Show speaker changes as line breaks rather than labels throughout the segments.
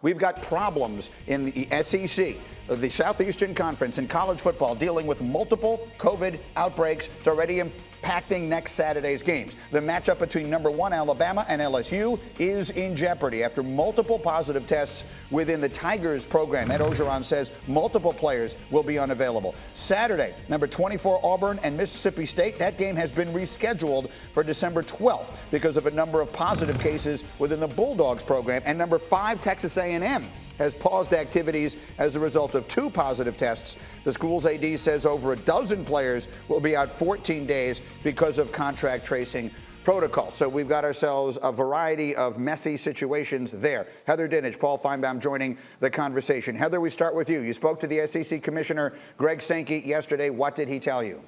We've got problems in the SEC, the Southeastern Conference, in college football, dealing with multiple COVID outbreaks. It's already impacting next Saturday's games. The matchup between number 1 Alabama and LSU is in jeopardy after multiple positive tests within the Tigers program. Ed Ogeron says multiple players will be unavailable. Saturday, number 24 Auburn and Mississippi State. That game has been rescheduled for December 12th because of a number of positive cases within the Bulldogs program. And number 5 Texas A&M has paused activities as a result of 2 positive tests. The school's AD says over a dozen players will be out 14 days because of contract tracing protocol. So we've got ourselves a variety of messy situations there. Heather Dinich, Paul Finebaum joining the conversation. Heather, we start with you. You spoke to the SEC Commissioner Greg Sankey yesterday. What did he tell you?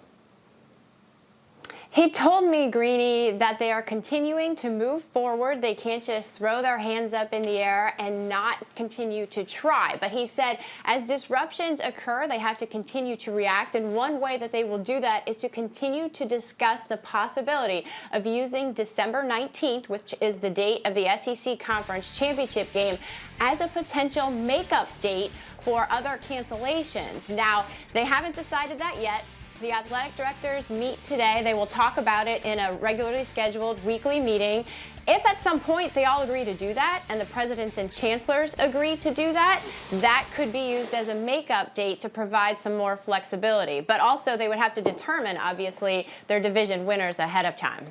He told me, Greeny, that they are continuing to move forward. They can't just throw their hands up in the air and not continue to try. But he said as disruptions occur, they have to continue to react. And one way that they will do that is to continue to discuss the possibility of using December 19th, which is the date of the SEC Conference Championship game, as a potential makeup date for other cancellations. Now, they haven't decided that yet. The athletic directors meet today. They will talk about it in a regularly scheduled weekly meeting. If at some point they all agree to do that and the presidents and chancellors agree to do that, that could be used as a makeup date to provide some more flexibility. But also they would have to determine, obviously, their division winners ahead of time.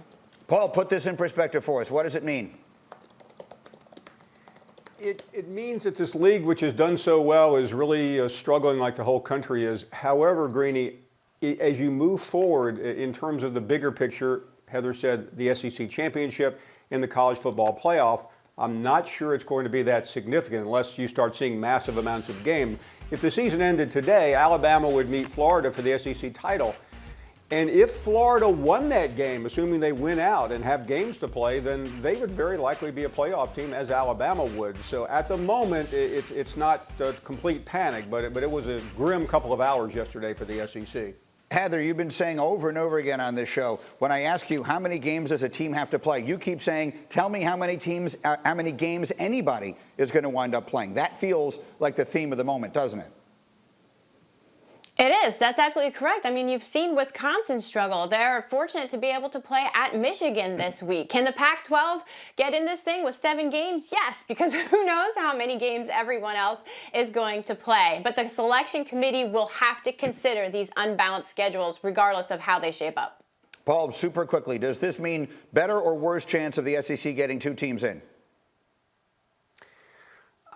Paul, put this in perspective for us. What does it mean?
It means that this league, which has done so well, is really struggling like the whole country is. However, Greeny, as you move forward in terms of the bigger picture, Heather said the SEC championship and the college football playoff, I'm not sure it's going to be that significant unless you start seeing massive amounts of games. If the season ended today, Alabama would meet Florida for the SEC title. And if Florida won that game, assuming they win out and have games to play, then they would very likely be a playoff team, as Alabama would. So at the moment, it's not a complete panic, but it was a grim couple of hours yesterday for the SEC.
Heather, you've been saying over and over again on this show, when I ask you how many games does a team have to play, you keep saying, tell me how many games anybody is going to wind up playing. That feels like the theme of the moment, doesn't it?
It is. That's absolutely correct. I mean, you've seen Wisconsin struggle. They're fortunate to be able to play at Michigan this week. Can the Pac-12 get in this thing with 7 games? Yes, because who knows how many games everyone else is going to play. But the selection committee will have to consider these unbalanced schedules regardless of how they shape up.
Paul, super quickly, does this mean better or worse chance of the SEC getting 2 teams in?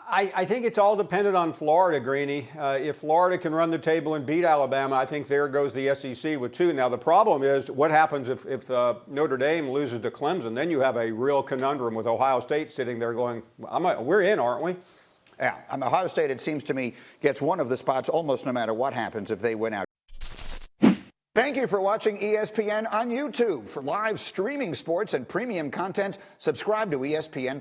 I think it's all dependent on Florida, Greeny. If Florida can run the table and beat Alabama, I think there goes the SEC with 2. Now, the problem is what happens if Notre Dame loses to Clemson? Then you have a real conundrum with Ohio State sitting there going, we're in, aren't we?
Yeah, Ohio State, it seems to me, gets one of the spots almost no matter what happens if they win out. Thank you for watching ESPN on YouTube. For live streaming sports and premium content, subscribe to ESPN+.